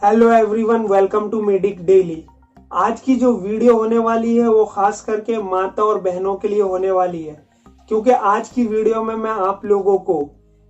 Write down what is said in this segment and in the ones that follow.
Hello everyone, welcome to medic daily. आज की जो वीडियो होने वाली है वो खास करके माता और बहनों के लिए होने वाली है, क्योंकि आज की वीडियो में मैं आप लोगों को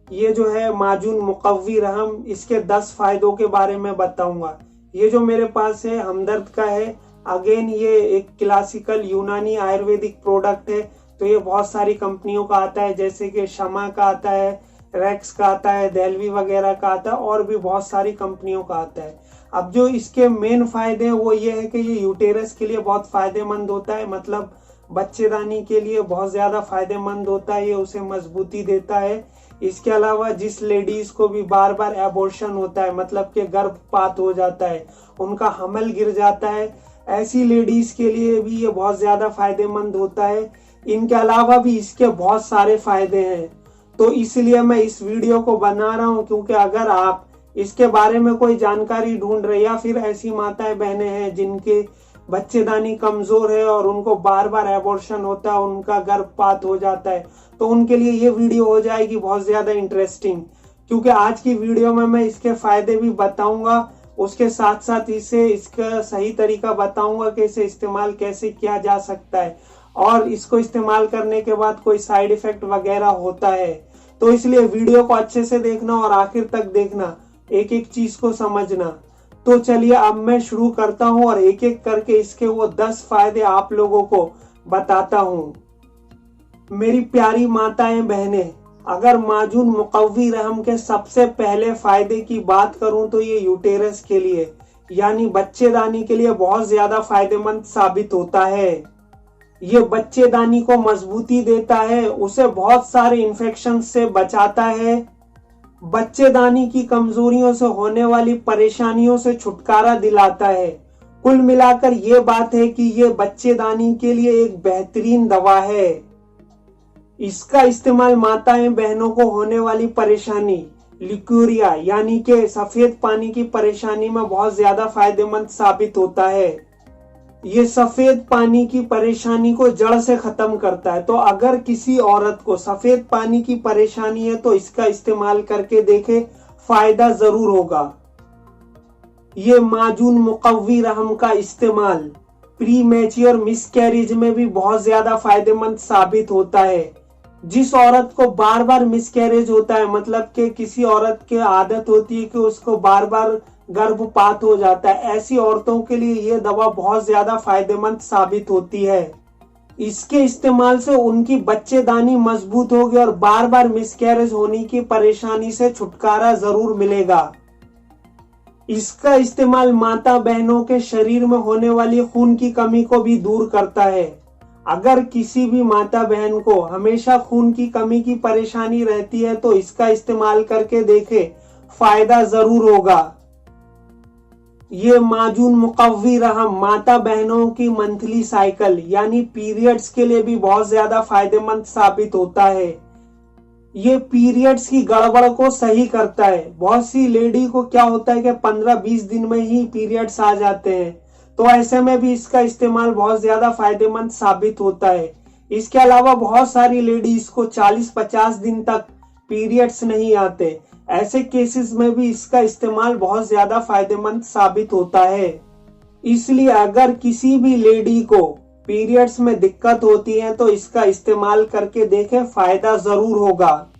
ये जो है माजून मुकव्वी रहम, इसके 10 फायदों के बारे में बताऊंगा। ये जो मेरे पास है हमदर्द का है। अगेन ये एक क्लासिकल यूनानी आयुर्वेदिक प्रोडक्ट है, तो ये बहुत सारी कंपनियों का आता है, जैसे कि शमा का आता है, रेक्स का आता है, देलवी वगैरह का आता है, और भी बहुत सारी कंपनियों का आता है। अब जो इसके मेन फायदे हैं वो ये है कि ये यूटेरस के लिए बहुत फायदेमंद होता है, मतलब बच्चेदानी के लिए बहुत ज्यादा फायदेमंद होता है। ये उसे मजबूती देता है। इसके अलावा जिस लेडीज को भी बार बार एबॉर्शन होता है, मतलब कि गर्भपात हो जाता है, उनका हमल गिर जाता है, ऐसी लेडीज के लिए भी ये बहुत ज्यादा फायदेमंद होता है। इनके अलावा भी इसके बहुत सारे फायदे हैं, तो इसलिए मैं इस वीडियो को बना रहा हूं, क्योंकि अगर आप इसके बारे में कोई जानकारी ढूंढ रहे या फिर ऐसी माताएं बहनें हैं जिनके बच्चेदानी कमजोर है और उनको बार बार एबॉर्शन होता है, उनका गर्भपात हो जाता है, तो उनके लिए ये वीडियो हो जाएगी बहुत ज्यादा इंटरेस्टिंग। क्योंकि आज की वीडियो में मैं इसके फायदे भी बताऊंगा, उसके साथ साथ इसका सही तरीका बताऊंगा कि इसे इस्तेमाल कैसे किया जा सकता है, और इसको इस्तेमाल करने के बाद कोई साइड इफेक्ट वगैरह होता है। तो इसलिए वीडियो को अच्छे से देखना और आखिर तक देखना, एक एक चीज को समझना। तो चलिए अब मैं शुरू करता हूं और एक एक करके इसके वो 10 फायदे आप लोगों को बताता हूं। मेरी प्यारी माताएं बहनें, अगर माजून मुकव्वी रहम के सबसे पहले फायदे की बात करूं तो ये यूटेरस के लिए यानी बच्चेदानी के लिए बहुत ज्यादा फायदेमंद साबित होता है। ये बच्चेदानी को मजबूती देता है, उसे बहुत सारे इन्फेक्शन से बचाता है, बच्चेदानी की कमजोरियों से होने वाली परेशानियों से छुटकारा दिलाता है। कुल मिलाकर ये बात है कि ये बच्चेदानी के लिए एक बेहतरीन दवा है। इसका इस्तेमाल माताएं बहनों को होने वाली परेशानी लिक्यूरिया यानी कि सफेद पानी की परेशानी में बहुत ज्यादा फायदेमंद साबित होता है। ये सफेद पानी की परेशानी को जड़ से खत्म करता है। तो अगर किसी औरत को सफेद पानी की परेशानी है तो इसका इस्तेमाल करके देखे, फायदा जरूर होगा। ये माजून मुकव्वी रहम का इस्तेमाल प्री मैच्योर मिसकैरेज में भी बहुत ज्यादा फायदेमंद साबित होता है। जिस औरत को बार बार मिसकैरेज होता है, मतलब कि किसी औरत की आदत होती है कि उसको बार बार गर्भपात हो जाता है, ऐसी औरतों के लिए यह दवा बहुत ज्यादा फायदेमंद साबित होती है। इसके इस्तेमाल से उनकी बच्चेदानी मजबूत होगी और बार बार मिसकैरेज होने की परेशानी से छुटकारा जरूर मिलेगा। इसका इस्तेमाल माता बहनों के शरीर में होने वाली खून की कमी को भी दूर करता है। अगर किसी भी माता बहन को हमेशा खून की कमी की परेशानी रहती है तो इसका इस्तेमाल करके देखे, फायदा जरूर होगा। ये माजून मुकव्वी रहम माता बहनों की मंथली साइकिल यानी पीरियड्स के लिए भी बहुत ज्यादा फायदेमंद साबित होता है। ये पीरियड्स की गड़बड़ को सही करता है। बहुत सी लेडी को क्या होता है कि 15-20 दिन में ही पीरियड्स आ जाते हैं, तो ऐसे में भी इसका इस्तेमाल बहुत ज्यादा फायदेमंद साबित होता है। इसके अलावा बहुत सारी लेडीज को 40-50 दिन तक पीरियड्स नहीं आते, ऐसे केसेस में भी इसका इस्तेमाल बहुत ज्यादा फायदेमंद साबित होता है। इसलिए अगर किसी भी लेडी को पीरियड्स में दिक्कत होती है तो इसका इस्तेमाल करके देखें, फायदा जरूर होगा।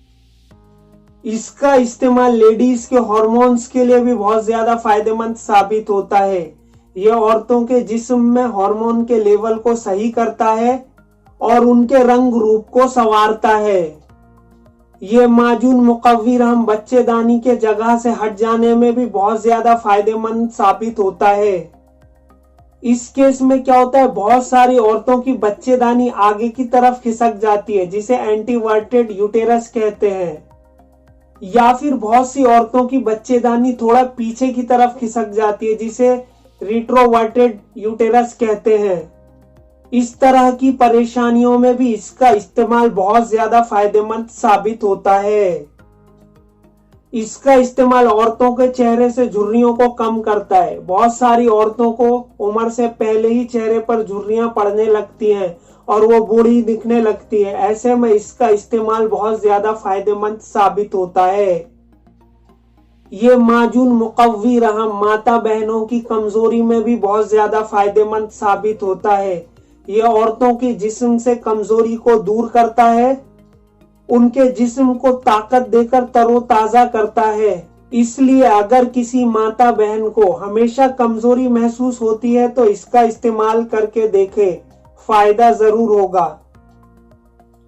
इसका इस्तेमाल लेडीज के हॉर्मोन्स के लिए भी बहुत ज्यादा फायदेमंद साबित होता है। यह औरतों के जिस्म में हार्मोन के लेवल को सही करता है और उनके रंग रूप को संवारता है। ये माजून मुकव्वी रहम बच्चेदानी के जगह से हट जाने में भी बहुत ज्यादा फायदेमंद साबित होता है। इस केस में क्या होता है, बहुत सारी औरतों की बच्चेदानी आगे की तरफ खिसक जाती है, जिसे एंटीवर्टेड यूटेरस कहते हैं, या फिर बहुत सी औरतों की बच्चेदानी थोड़ा पीछे की तरफ खिसक जाती है, जिसे रिट्रोवर्टेड यूटेरस कहते हैं। इस तरह की परेशानियों में भी इसका इस्तेमाल बहुत ज्यादा फायदेमंद साबित होता है। इसका इस्तेमाल औरतों के चेहरे से झुर्रियों को कम करता है। बहुत सारी औरतों को उम्र से पहले ही चेहरे पर झुर्रियां पड़ने लगती हैं और वो बूढ़ी दिखने लगती है। ऐसे में इसका इस्तेमाल बहुत ज्यादा फायदेमंद साबित होता है। ये माजून मुकव्वी रहम माता बहनों की कमजोरी में भी बहुत ज्यादा फायदेमंद साबित होता है। ये औरतों की जिस्म से कमजोरी को दूर करता है, उनके जिस्म को ताकत देकर तरोताजा करता है। इसलिए अगर किसी माता बहन को हमेशा कमजोरी महसूस होती है तो इसका इस्तेमाल करके देखें, फायदा जरूर होगा।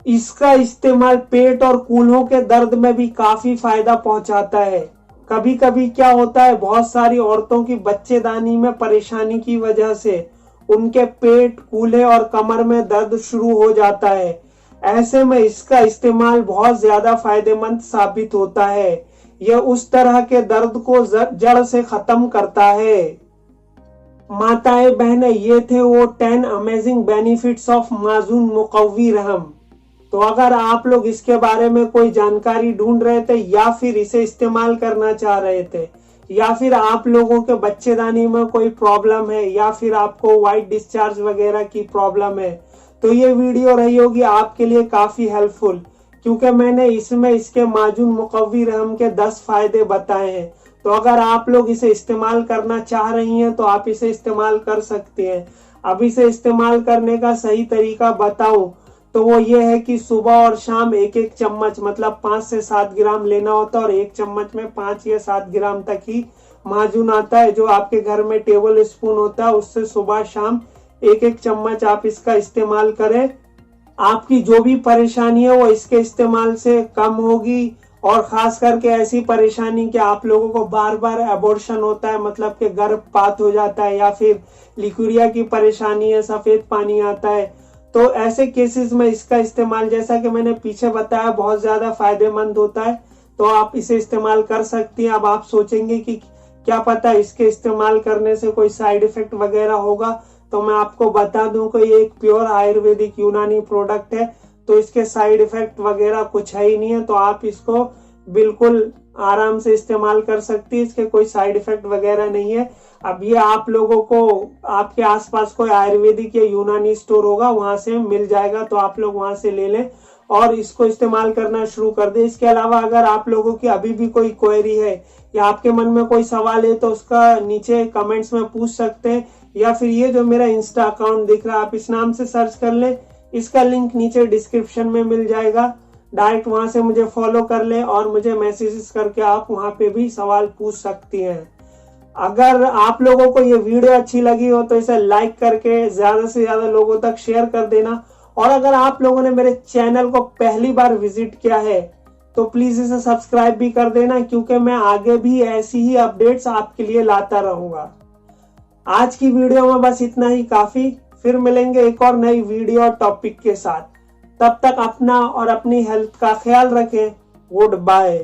इसका इस्तेमाल पेट और कूल्हों के दर्द में भी काफी फायदा पहुंचाता है। कभी कभी क्या होता है, बहुत सारी औरतों की बच्चेदानी में परेशानी की वजह से उनके पेट, कूल्हे और कमर में दर्द शुरू हो जाता है। ऐसे में इसका इस्तेमाल बहुत ज्यादा फायदेमंद साबित होता है। यह उस तरह के दर्द को जड़ से खत्म करता है। माताएं बहनें, ये थे वो 10 अमेजिंग बेनिफिट्स ऑफ माजून मुकव्वी रहम। तो अगर आप लोग इसके बारे में कोई जानकारी ढूंढ रहे थे या फिर इसे इस्तेमाल करना चाह रहे थे, या फिर आप लोगों के बच्चेदानी में कोई प्रॉब्लम है, या फिर आपको व्हाइट डिस्चार्ज वगैरह की प्रॉब्लम है, तो ये वीडियो रही होगी आपके लिए काफी हेल्पफुल, क्योंकि मैंने इसमें इसके माजून मुकव्वी रहम के 10 फायदे बताए हैं। तो अगर आप लोग इसे इस्तेमाल करना चाह रही हैं तो आप इसे इस्तेमाल कर सकते हैं। अब इसे इस्तेमाल करने का सही तरीका बताऊं तो वो ये है कि सुबह और शाम एक एक चम्मच, मतलब 5 से 7 ग्राम लेना होता है, और एक चम्मच में 5 या 7 ग्राम तक ही माजून आता है। जो आपके घर में टेबल स्पून होता है उससे सुबह शाम एक एक चम्मच आप इसका इस्तेमाल करें। आपकी जो भी परेशानी है वो इसके इस्तेमाल से कम होगी। और खास करके ऐसी परेशानी कि आप लोगों को बार बार एबॉर्शन होता है, मतलब कि गर्भपात हो जाता है, या फिर लिक्यूरिया की परेशानी है, सफेद पानी आता है, तो ऐसे केसेस में इसका इस्तेमाल, जैसा कि मैंने पीछे बताया, बहुत ज्यादा फायदेमंद होता है। तो आप इसे इस्तेमाल कर सकती हैं। अब आप सोचेंगे कि क्या पता इसके इस्तेमाल करने से कोई साइड इफेक्ट वगैरह होगा, तो मैं आपको बता दूं कि ये एक प्योर आयुर्वेदिक यूनानी प्रोडक्ट है, तो इसके साइड इफेक्ट वगैरह कुछ है ही नहीं है। तो आप इसको बिल्कुल आराम से इस्तेमाल कर सकती है, इसके कोई साइड इफेक्ट वगैरह नहीं है। अब ये आप लोगों को आपके आसपास कोई आयुर्वेदिक या यूनानी स्टोर होगा, वहां से मिल जाएगा, तो आप लोग वहां से ले लें और इसको इस्तेमाल करना शुरू कर दें। इसके अलावा अगर आप लोगों की अभी भी कोई क्वेरी है या आपके मन में कोई सवाल है तो उसका नीचे कमेंट्स में पूछ सकते हैं, या फिर ये जो मेरा इंस्टा अकाउंट दिख रहा है आप इस नाम से सर्च कर लें, इसका लिंक नीचे डिस्क्रिप्शन में मिल जाएगा। डायरेक्ट वहां से मुझे फॉलो कर लें और मुझे मैसेजेस करके आप वहां पे भी सवाल पूछ सकती हैं। अगर आप लोगों को ये वीडियो अच्छी लगी हो तो इसे लाइक करके ज्यादा से ज्यादा लोगों तक शेयर कर देना। और अगर आप लोगों ने मेरे चैनल को पहली बार विजिट किया है तो प्लीज इसे सब्सक्राइब भी कर देना, क्योंकि मैं आगे भी ऐसी ही अपडेट्स आपके लिए लाता रहूंगा। आज की वीडियो में बस इतना ही काफी। फिर मिलेंगे एक और नई वीडियो टॉपिक के साथ। तब तक अपना और अपनी हेल्थ का ख्याल रखें। Good bye.